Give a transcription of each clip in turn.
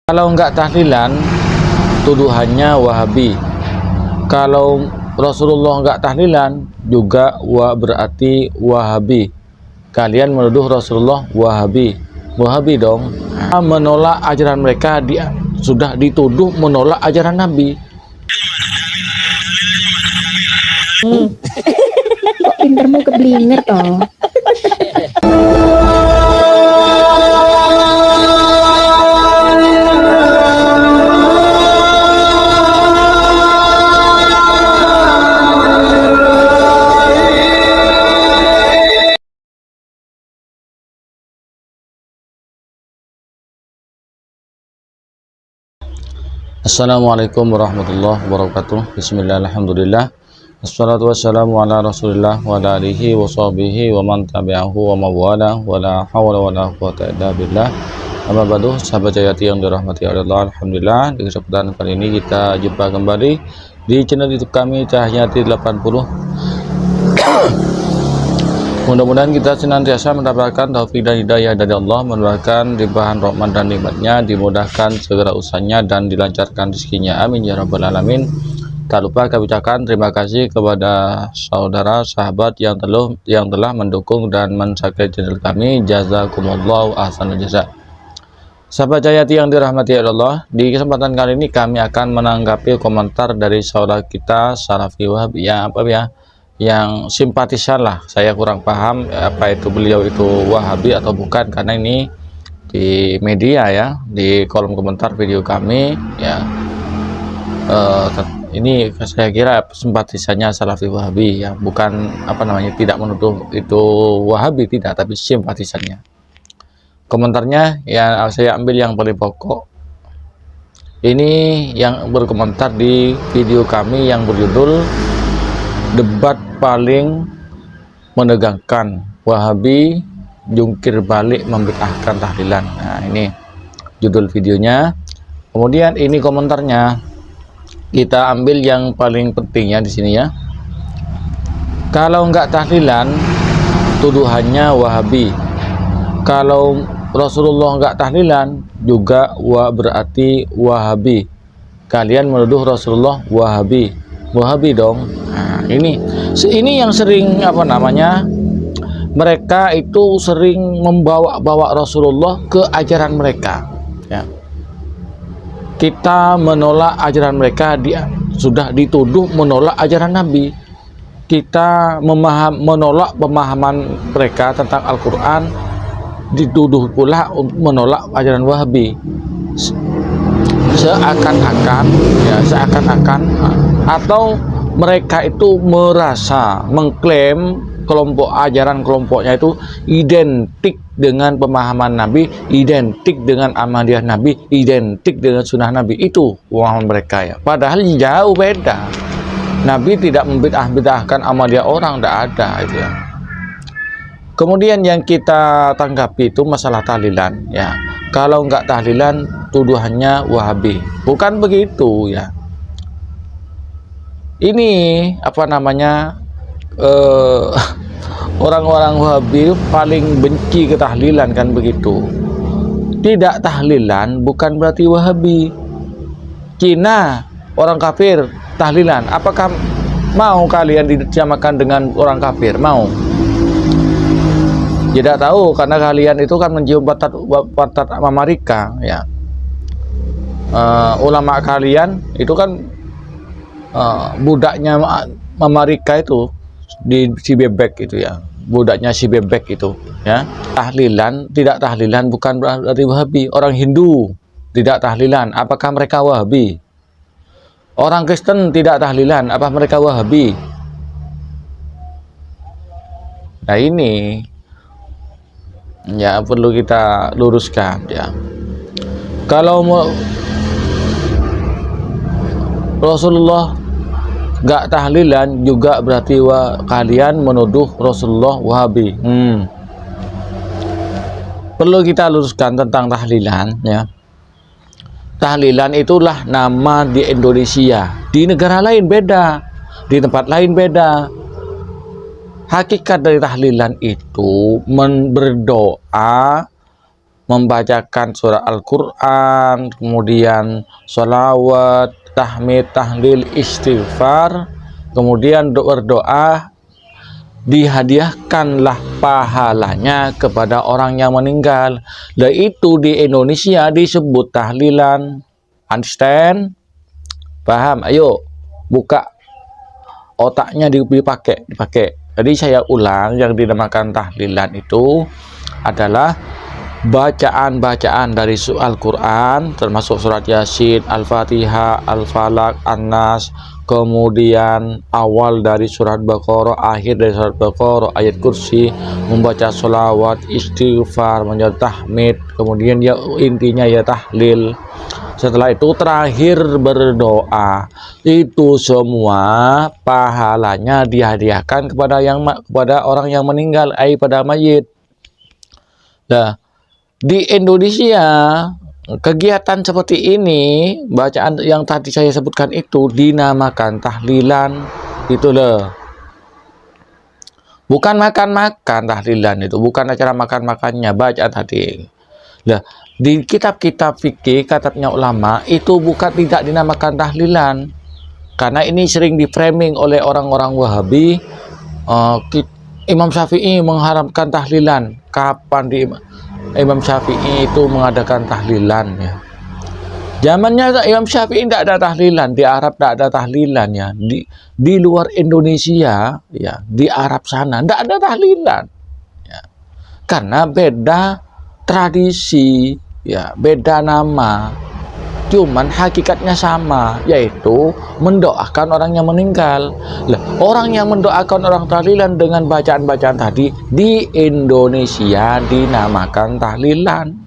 Kalau nggak tahlilan, tuduhannya Wahabi. Kalau Rasulullah nggak tahlilan, juga berarti Wahabi. Kalian menuduh Rasulullah Wahabi. Wahabi dong. Menolak ajaran mereka, dia sudah dituduh menolak ajaran Nabi. Kok pintermu keblinger toh? Assalamualaikum warahmatullahi wabarakatuh. Bismillah, alhamdulillah, wassalatu wassalamu ala rasulillah wa ala alihi wa sahbihi wa man tabi'ahu wa mawala wa la hawla wa la quwata illa billah. Amma ba'du, sahabat Jayati yang dirahmati Allah, alhamdulillah, di kesempatan kali ini kita jumpa kembali di channel YouTube kami Cahyati 80. Mudah-mudahan kita senantiasa mendapatkan taufik dan hidayah dari Allah, mendapatkan limpahan rahmat dan nikmatnya, dimudahkan segera usahanya dan dilancarkan rezekinya. Amin ya rabbal alamin. Tak lupa kami ucapkan terima kasih kepada saudara sahabat yang telah mendukung dan men-subscribe channel kami. Jazakumullahu ahsanal jaza. Sahabat Jayati yang dirahmati Allah, di kesempatan kali ini kami akan menanggapi komentar dari saudara kita Salafi Wahabi yang simpatisan lah. Saya kurang paham apa itu beliau itu Wahabi atau bukan, karena ini di media ya, di kolom komentar video kami ya, ini saya kira simpatisannya Salafi Wahabi ya, bukan apa namanya, tidak menuduh itu Wahabi, tidak, tapi simpatisannya. Komentarnya ya saya ambil yang paling pokok. Ini yang berkomentar di video kami yang berjudul debat paling menegangkan, Wahabi jungkir balik membid'ahkan tahlilan. Nah, ini judul videonya. Kemudian ini komentarnya. Kita ambil yang paling pentingnya di sini ya. Kalau nggak tahlilan, tuduhannya Wahabi. Kalau Rasulullah nggak tahlilan, juga berarti Wahabi. Kalian menuduh Rasulullah Wahabi. Wahabi dong. Nah, ini yang sering apa namanya, mereka itu sering membawa-bawa Rasulullah ke ajaran mereka ya. Kita menolak ajaran mereka, dia sudah dituduh menolak ajaran Nabi. Kita menolak pemahaman mereka tentang Al-Quran, dituduh pula menolak ajaran Wahabi. Seakan-akan atau mereka itu merasa mengklaim kelompoknya itu identik dengan pemahaman Nabi, identik dengan Ahmadiyah Nabi, identik dengan sunnah Nabi. Itu pemahaman mereka ya, padahal jauh beda. Nabi tidak membid'ah-bid'ahkan Ahmadiyah orang, tidak ada itu ya. Kemudian yang kita tanggapi itu masalah tahlilan ya. Kalau nggak tahlilan, tuduhannya Wahabi. Bukan begitu ya. Ini apa namanya, orang-orang Wahabi paling benci ketahlilan, kan begitu. Tidak tahlilan bukan berarti Wahabi. Cina orang kafir tahlilan, apakah mau kalian disamakan dengan orang kafir? Mau? Tidak tahu, karena kalian itu kan mencium batat Amerika ya. Ulama kalian itu kan budaknya Amerika itu, di si bebek itu ya, budaknya si bebek itu ya. Tahlilan, tidak tahlilan bukan berarti Wahabi. Orang Hindu tidak tahlilan, apakah mereka Wahabi? Orang Kristen tidak tahlilan, apa mereka Wahabi? Nah, ini ya perlu kita luruskan ya. Kalau Rasulullah nggak tahlilan, juga berarti kalian menuduh Rasulullah Wahabi. Perlu kita luruskan tentang tahlilan ya. Tahlilan itulah nama di Indonesia, di negara lain beda, di tempat lain beda. Hakikat dari tahlilan itu berdoa membacakan surah Al-Quran, kemudian sholawat, tahmid, tahlil, istighfar, kemudian berdoa, dihadiahkanlah pahalanya kepada orang yang meninggal. Lah itu di Indonesia disebut tahlilan. Understand? Paham? Ayo buka otaknya, dipakai. Jadi saya ulang, yang dinamakan tahlilan itu adalah bacaan-bacaan dari Al-Quran, termasuk surat Yasin, Al-Fatihah, Al-Falaq, An-Nas, kemudian awal dari surat Baqarah, akhir dari surat Baqarah, ayat kursi, membaca sholawat, istighfar, menjadi tahmid, kemudian ya intinya ya tahlil. Setelah itu terakhir berdoa. Itu semua pahalanya dihadiahkan kepada orang yang meninggal, pada mayit. Nah, di Indonesia kegiatan seperti ini, bacaan yang tadi saya sebutkan itu dinamakan tahlilan. Itu loh. Bukan makan-makan tahlilan itu, bukan acara makan-makannya, bacaan tadi. Nah, di kitab-kitab fikih katanya ulama itu tidak dinamakan tahlilan. Karena ini sering di-framing oleh orang-orang Wahabi. Imam Syafi'i mengharamkan tahlilan. Kapan Imam Syafi'i itu mengadakan tahlilan ya? Zamannya Imam Syafi'i tidak ada tahlilan, di Arab tidak ada tahlilan ya. Di luar Indonesia ya, di Arab sana tidak ada tahlilan ya. Karena beda tradisi ya, beda nama. Cuman hakikatnya sama, yaitu mendoakan orang yang meninggal. Lah, orang yang mendoakan orang tahlilan dengan bacaan-bacaan tadi di Indonesia dinamakan tahlilan.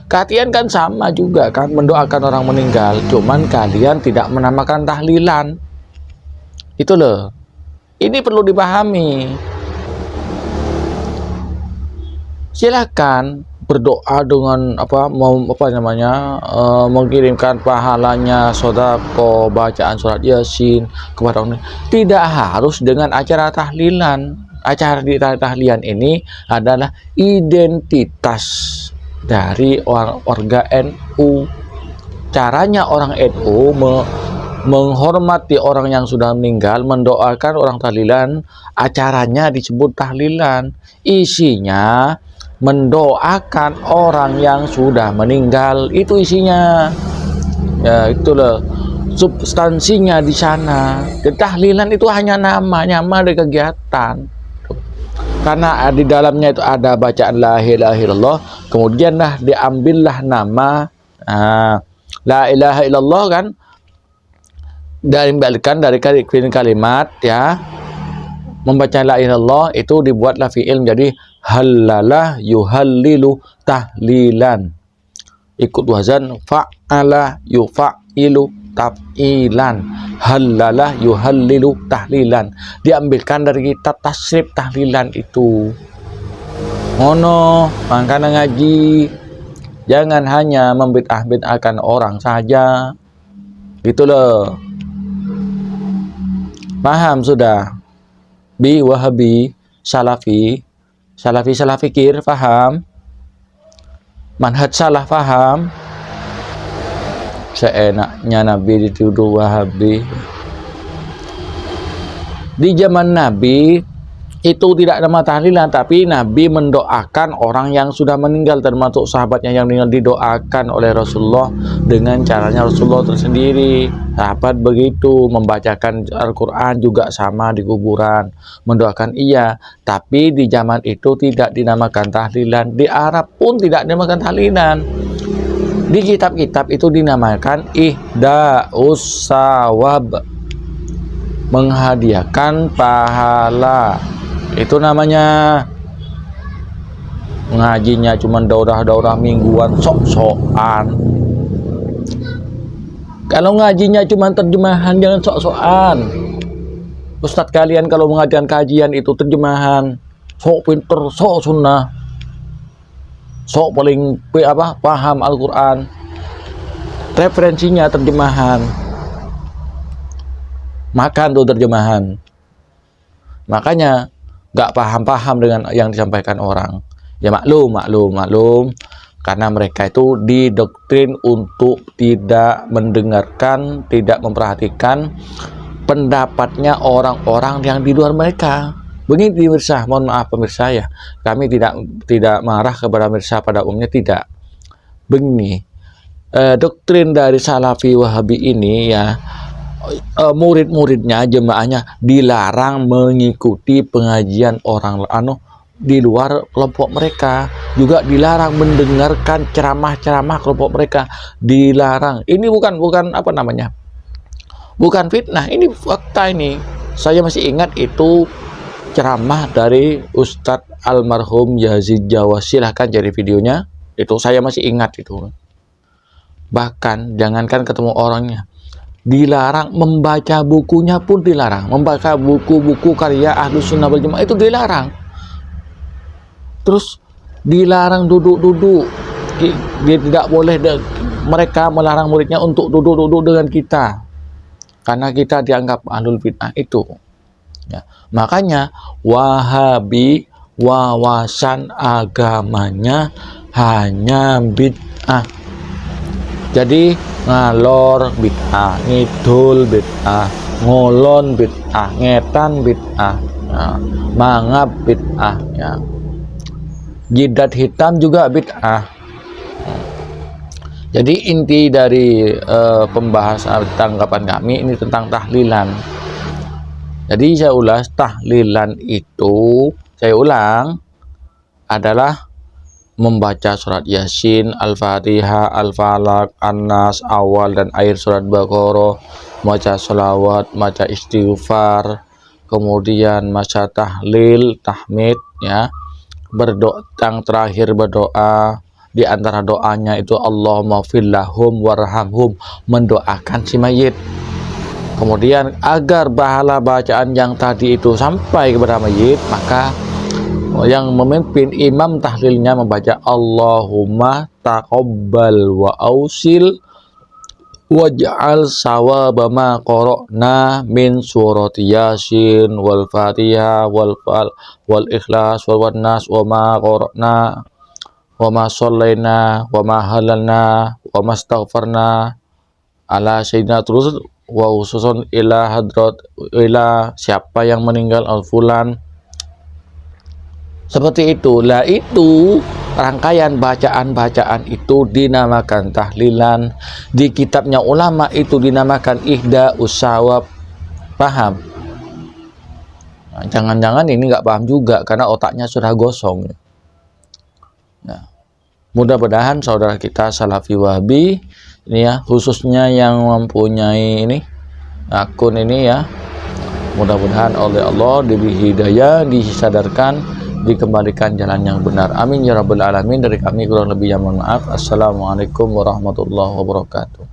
Kalian kan sama juga kan, mendoakan orang meninggal, cuman kalian tidak menamakan tahlilan. Itu loh. Ini perlu dipahami. Silakan berdoa dengan mengirimkan pahalanya sedekah, bacaan surat Yasin kepada orang. Tidak harus dengan acara tahlilan. Acara tahlilan ini adalah identitas dari warga NU. Caranya orang NU menghormati orang yang sudah meninggal, mendoakan orang tahlilan, acaranya disebut tahlilan. Isinya mendoakan orang yang sudah meninggal, itu isinya ya. Itulah substansinya di sana. Tahlilan itu hanya nama dari kegiatan, karena di dalamnya itu ada bacaan la ilaha illallah, kemudian diambillah nama la ilaha illallah kan, diambilkan dari kalimat ya, membaca la ilaha illallah itu dibuatlah fi'il menjadi halalah yuhallilu tahlilan, ikut wazan fa'ala yufa'ilu taf'ilan, halalah yuhallilu tahlilan, diambilkan dari kitab tasrif tahlilan itu. Mono, makanya ngaji jangan hanya membid'ah-bid'ahkan orang saja, gitu loh. Paham sudah? Wahabi, Salafi kir, paham? Manhaj salah, paham? Seenaknya Nabi dituduh Wahabi. Di zaman Nabi itu tidak ada tahlilan, tapi Nabi mendoakan orang yang sudah meninggal, termasuk sahabatnya yang meninggal didoakan oleh Rasulullah dengan caranya Rasulullah tersendiri. Sahabat begitu, membacakan Al-Quran juga sama di kuburan, mendoakan iya. Tapi di zaman itu tidak dinamakan tahlilan. Di Arab pun tidak dinamakan tahlilan. Di kitab-kitab itu dinamakan ihda'us sawab, menghadiahkan pahala. Itu namanya. Ngajinya cuma daurah-daurah mingguan, sok-sokan. Kalau ngajinya cuma terjemahan, jangan sok-sokan. Ustadz kalian kalau mengajarkan kajian itu terjemahan, sok pinter, sok sunnah, sok paling paham Al-Quran. Referensinya terjemahan. Makan tuh terjemahan. Makanya nggak paham-paham dengan yang disampaikan orang. Ya maklum. karena mereka itu didoktrin untuk tidak mendengarkan, tidak memperhatikan pendapatnya orang-orang yang di luar mereka. Begini pemirsa, mohon maaf pemirsa ya, kami tidak marah kepada pemirsa pada umumnya, tidak. Begini, doktrin dari Salafi Wahabi ini ya, murid-muridnya, jemaahnya dilarang mengikuti pengajian orang di luar kelompok mereka, juga dilarang mendengarkan ceramah-ceramah kelompok mereka, dilarang. Ini bukan apa namanya, bukan fitnah, ini fakta. Ini saya masih ingat itu ceramah dari Ustadz almarhum Yazid Jawa, silahkan cari videonya, itu saya masih ingat itu. Bahkan jangankan ketemu orangnya, dilarang membaca bukunya pun dilarang, membaca buku-buku karya Ahlus Sunnah wal Jamaah itu dilarang. Terus dilarang duduk-duduk, dia tidak boleh, mereka melarang muridnya untuk duduk-duduk dengan kita karena kita dianggap ahlul fitnah itu ya. Makanya Wahabi wawasan agamanya hanya bid'ah. Jadi ngalor bid'ah, ngidul bid'ah, ngolon bid'ah, ngetan bid'ah, ya. Mangap bid'ah, ya. Jidat hitam juga bid'ah. Jadi inti dari pembahasan tanggapan kami ini tentang tahlilan. Jadi saya ulas, tahlilan itu, saya ulang, adalah membaca surat Yasin, Al-Fatihah, Al-Falaq, An-Nas, awal dan akhir surat Baqarah, baca sholawat, baca istighfar, kemudian baca tahlil, tahmid, ya, berdoa, yang terakhir berdoa, di antara doanya itu Allahumma fillahum warhamhum, mendoakan si mayit. Kemudian agar pahala bacaan yang tadi itu sampai kepada mayit, maka yang memimpin imam tahlilnya membaca Allahumma taqabbal wa ausil waj'al sawaba ma qara'na min surati Yasin wal Fatihah wal ikhlas wal nas wa ma qara'na wa ma shallaina wa ma halalna wa ma astaghfarna ala sayyidina, terus wa khususun ila hadrat, ila siapa yang meninggal al fulan, seperti itu. Lah itu rangkaian bacaan-bacaan itu dinamakan tahlilan, di kitabnya ulama itu dinamakan ihda usawab. Paham? Nah, jangan-jangan ini nggak paham juga karena otaknya sudah gosong. Nah, mudah-mudahan saudara kita Salafi Wahabi ini ya, khususnya yang mempunyai ini akun ini ya, mudah-mudahan oleh Allah diberi hidayah, disadarkan, dikembalikan jalan yang benar. Amin ya rabbal alamin. Dari kami kurang lebih yang mohon maaf. Assalamualaikum warahmatullahi wabarakatuh.